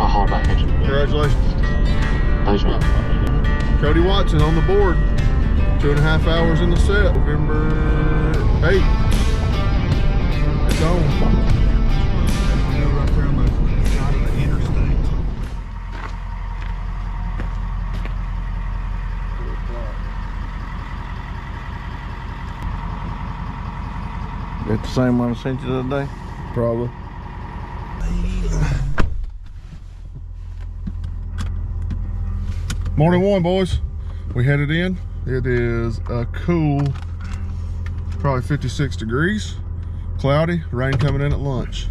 I'll haul back at you. Congratulations. Thanks, man. Cody Watson on the board. 2.5 hours in the set. November 8th. It's on. Right there on the side of the interstate. It's the same one I sent you the other day? Probably. Morning one, boys. We headed in. It is a cool, probably 56 degrees, cloudy, rain coming in at lunch.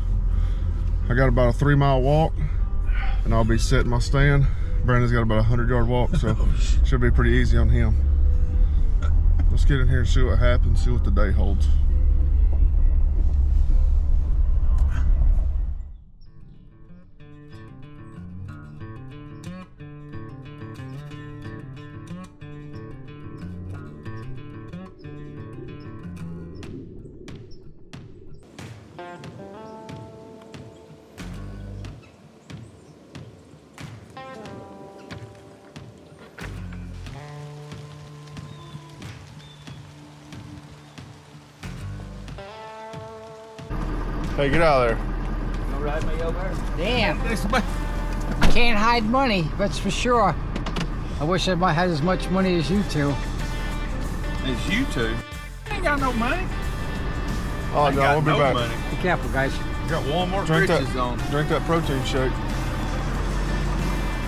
I got about a 3-mile walk and I'll be setting my stand. Brandon's got about a 100-yard walk, so should be pretty easy on him. Let's get in here and see what happens, see what the day holds. Hey, get out of there. You ride me over? Damn. Can't hide money, that's for sure. I wish I might have as much money as you two. It's you two. I ain't got no money. Oh, no, we'll be back. Money. Be careful, guys. You got Walmart Drink riches on. Drink that protein shake.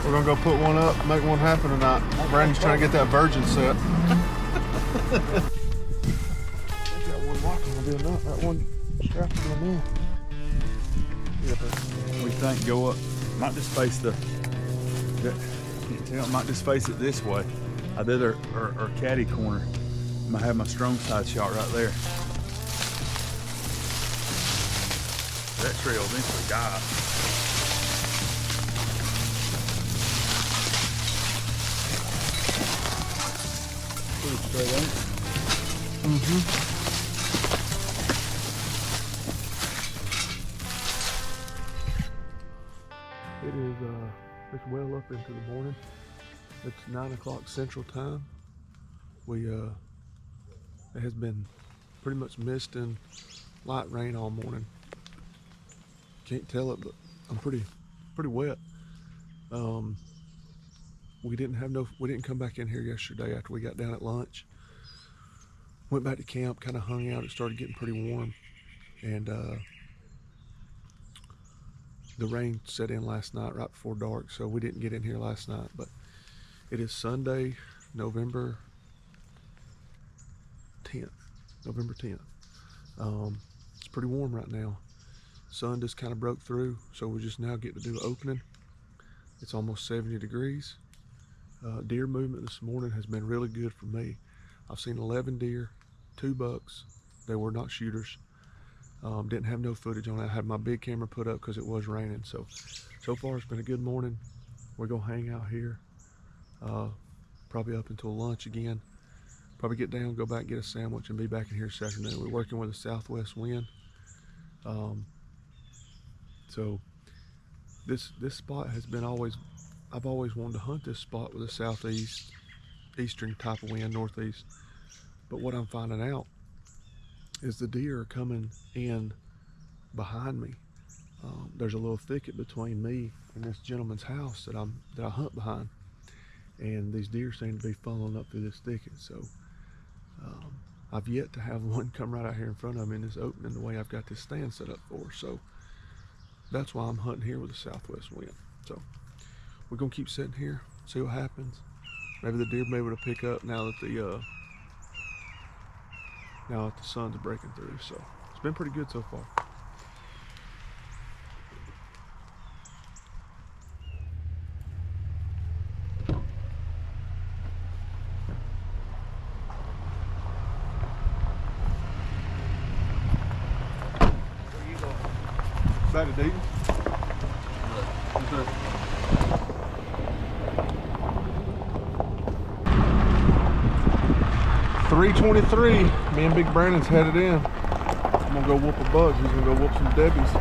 We're gonna go put one up, make one happen tonight. Brandon's trying to get that virgin set. That one locking will be enough. That one strap will be enough. We think go up. Might just face the. Can't tell. Might just face it this way. I did our caddy corner. I might have my strong side shot right there. That tree will eventually die. Pretty straight, ain't it? Mm-hmm. It is it's well up into the morning. It's 9 o'clock Central Time. It has been pretty much mist and light rain all morning. Can't tell it, but I'm pretty wet. We didn't come back in here yesterday after we got down at lunch. Went back to camp, kind of hung out. It started getting pretty warm, and the rain set in last night right before dark, so we didn't get in here last night. But it is Sunday, November 10th. It's pretty warm right now. Sun just kind of broke through, so we're just now getting to do the opening. It's almost 70 degrees. Deer movement this morning has been really good for me. I've seen 11 deer, 2 bucks. They were not shooters. Didn't have no footage on it. I had my big camera put up because it was raining. So far it's been a good morning. We're gonna hang out here, probably up until lunch again. Probably get down, go back, get a sandwich, and be back in here this afternoon. We're working with a southwest wind. So this spot has been I've always wanted to hunt this spot with a eastern type of wind, northeast. But what I'm finding out is the deer are coming in behind me. There's a little thicket between me and this gentleman's house that I hunt behind, and these deer seem to be funneling up through this thicket. So I've yet to have one come right out here in front of me in this opening the way I've got this stand set up for. So that's why I'm hunting here with a southwest wind. So we're gonna keep sitting here, see what happens. Maybe the deer will be able to pick up now that the sun's breaking through. So it's been pretty good so far. Where you going? Back to Dayton. What's that? 3:23. Me and Big Brandon's headed in. I'm gonna go whoop a bug. He's gonna go whoop some Debbie's.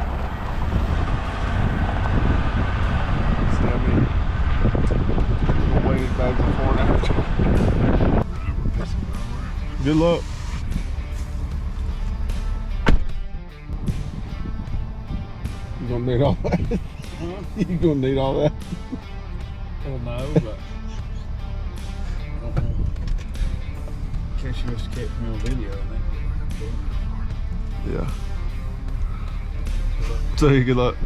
I mean, we'll wait it back before and after. Good luck. You gonna need all that? You gonna need all that? Well, no, but I don't know. In case you must have kept me on video, I think. Yeah. So good luck.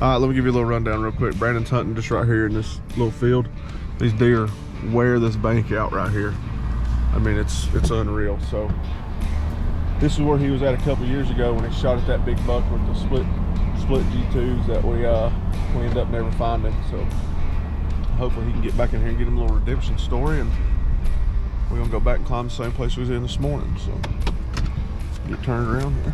All right, let me give you a little rundown real quick. Brandon's hunting just right here in this little field. These deer wear this bank out right here. I mean, it's unreal. So this is where he was at a couple years ago when he shot at that big buck with the split G2s that we ended up never finding. So hopefully he can get back in here and get him a little redemption story, and we're gonna go back and climb the same place we was in this morning. So get turned around here.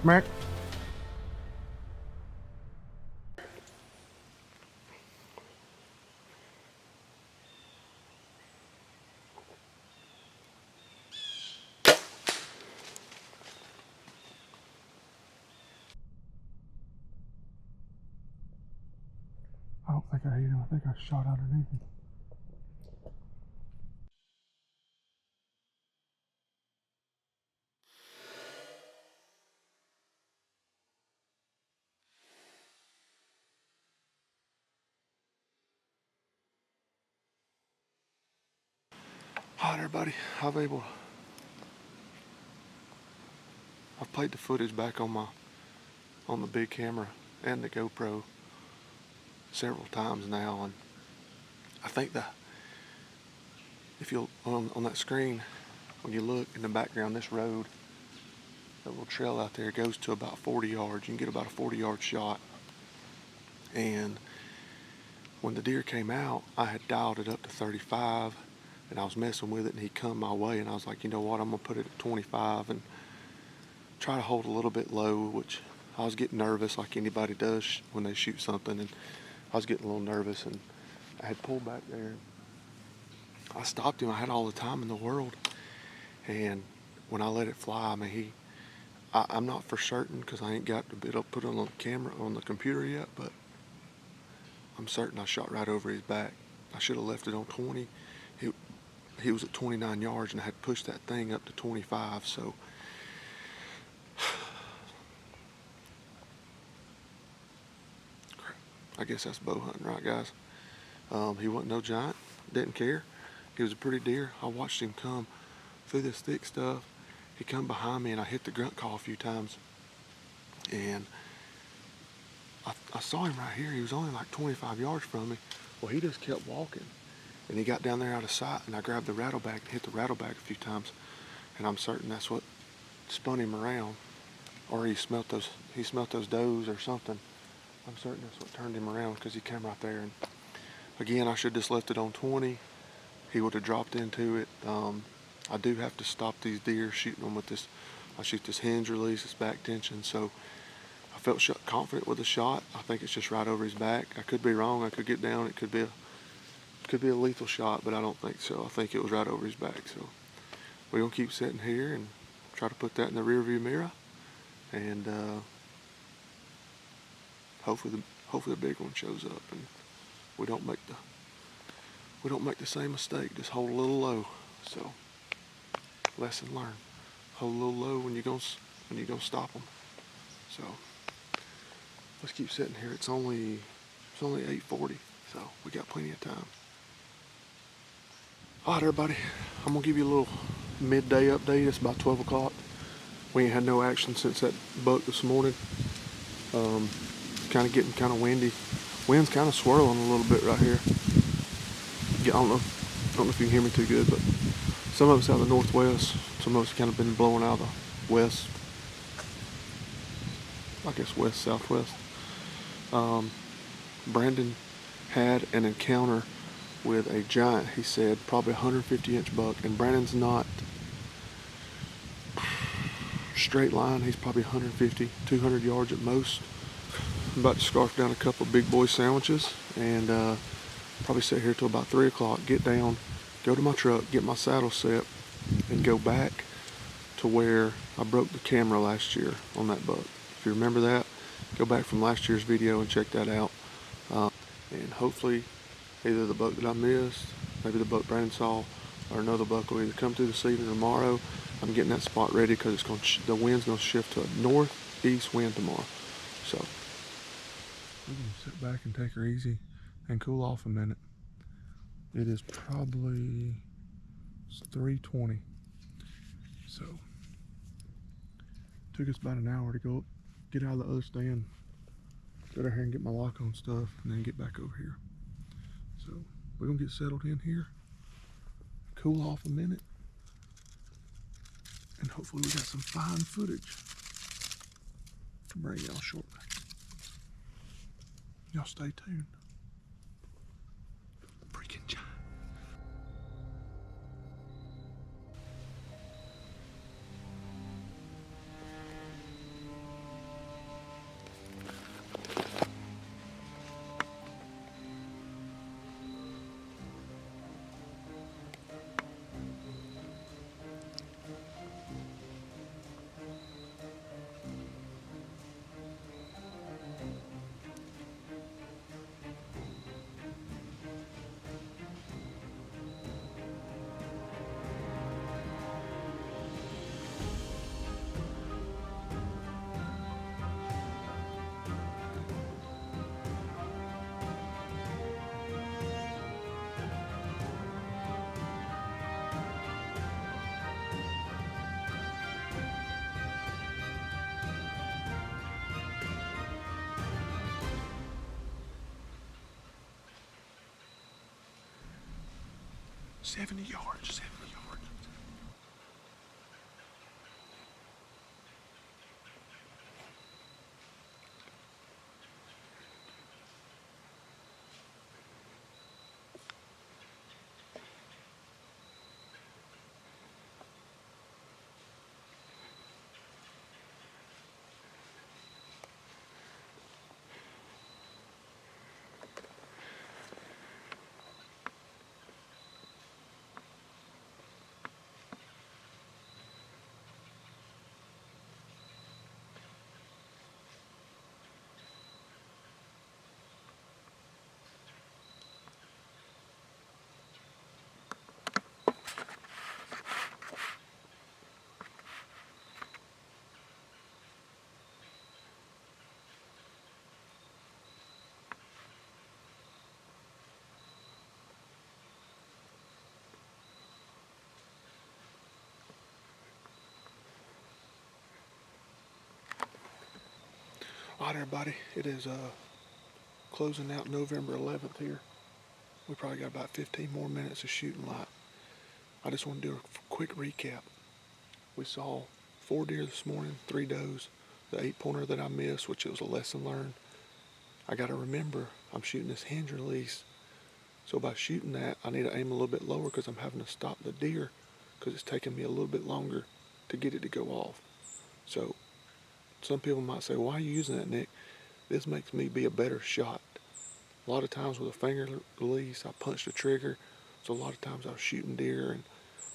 Mark? I don't think I hit him. I think I shot underneath him. All right, everybody. I've played the footage back on the big camera and the GoPro several times now, and I think that if you'll on that screen, when you look in the background, this road, that little trail out there goes to about 40 yards. You can get about a 40-yard shot. And when the deer came out, I had dialed it up to 35, and I was messing with it, and he come my way, and I was like, you know what, I'm gonna put it at 25 and try to hold a little bit low, which I was getting nervous like anybody does when they shoot something, and I was getting a little nervous, and I had pulled back there. I stopped him. I had all the time in the world, and when I let it fly, I mean, I'm not for certain because I ain't got the bit put on the camera on the computer yet, but I'm certain I shot right over his back. I should have left it on 20. He was at 29 yards, and I had pushed that thing up to 25, so I guess that's bow hunting, right, guys? He wasn't no giant, didn't care. He was a pretty deer. I watched him come through this thick stuff. He come behind me, and I hit the grunt call a few times, and I saw him right here. He was only like 25 yards from me. Well, he just kept walking, and he got down there out of sight, and I grabbed the rattlebag and hit the rattlebag a few times, and I'm certain that's what spun him around, or he smelt those does or something. I'm certain that's what turned him around, because he came right there. And again, I should have just left it on 20. He would have dropped into it. I do have to stop these deer shooting them with this. I shoot this hinge release, this back tension. So I felt confident with the shot. I think it's just right over his back. I could be wrong. I could get down. It could be a lethal shot, but I don't think so. I think it was right over his back. So we're gonna keep sitting here and try to put that in the rear view mirror, and hopefully the big one shows up, and we don't make the same mistake. Just hold a little low. So lesson learned. Hold a little low when you're gonna stop them. So let's keep sitting here. It's only 8:40, so we got plenty of time. All right, everybody. I'm gonna give you a little midday update. It's about 12 o'clock. We ain't had no action since that buck this morning. Kind of getting kind of windy. Wind's kind of swirling a little bit right here. I don't know if you can hear me too good, but some of it's out of the northwest. Some of it's kind of been blowing out of the west. I guess west, southwest. Brandon had an encounter with a giant, he said, probably 150-inch buck, and Brandon's not straight line. He's probably 150, 200 yards at most. I'm about to scarf down a couple of big boy sandwiches, and probably sit here till about 3 o'clock, get down, go to my truck, get my saddle set, and go back to where I broke the camera last year on that buck. If you remember that, go back from last year's video and check that out. And hopefully either the buck that I missed, maybe the buck Brandon saw, or another buck will either come through this evening or tomorrow. I'm getting that spot ready because it's the wind's going to shift to a northeast wind tomorrow. So we're going to sit back and take her easy and cool off a minute. It is probably 3:20. So took us about an hour to go up, get out of the other stand, go down here and get my lock on stuff, and then get back over here. So we're gonna get settled in here, cool off a minute, and hopefully we got some fine footage to bring y'all shortly. Y'all stay tuned. Freaking giant. 70 yards, 70 yards. All right, everybody, it is closing out November 11th here. We probably got about 15 more minutes of shooting light. I just want to do a quick recap. We saw 4 deer this morning, 3 does, the 8-pointer that I missed, which was a lesson learned. I got to remember I'm shooting this hinge release, so by shooting that, I need to aim a little bit lower because I'm having to stop the deer because it's taking me a little bit longer to get it to go off. So some people might say, why are you using that, Nick? This makes me be a better shot. A lot of times with a finger release, I punch the trigger. So a lot of times I was shooting deer and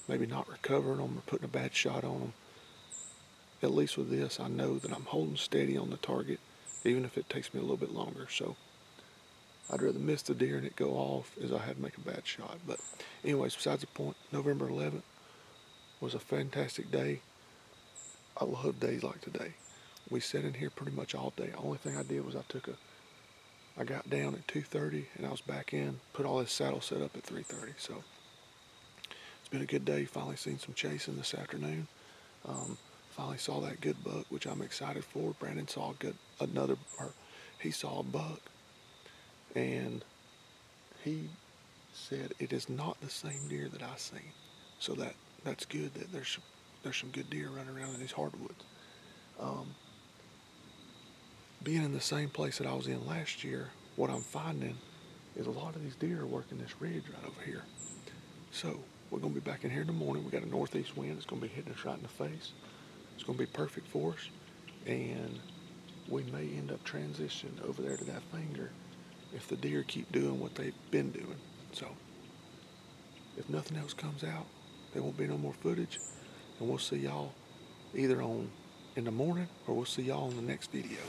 maybe not recovering them or putting a bad shot on them. At least with this, I know that I'm holding steady on the target, even if it takes me a little bit longer. So I'd rather miss the deer and it go off as I had to make a bad shot. But anyways, besides the point, November 11th was a fantastic day. I love days like today. We sat in here pretty much all day. The only thing I did was I got down at 2:30 and I was back in, put all this saddle set up at 3:30. So it's been a good day. Finally seen some chasing this afternoon. Finally saw that good buck, which I'm excited for. Brandon saw he saw a buck, and he said it is not the same deer that I seen. So that's good that there's some good deer running around in these hardwoods. Being in the same place that I was in last year, what I'm finding is a lot of these deer are working this ridge right over here. So we're going to be back in here in the morning. We got a northeast wind. It's going to be hitting us right in the face. It's going to be perfect for us. And we may end up transitioning over there to that finger if the deer keep doing what they've been doing. So if nothing else comes out, there won't be no more footage. And we'll see y'all either in the morning or we'll see y'all in the next video.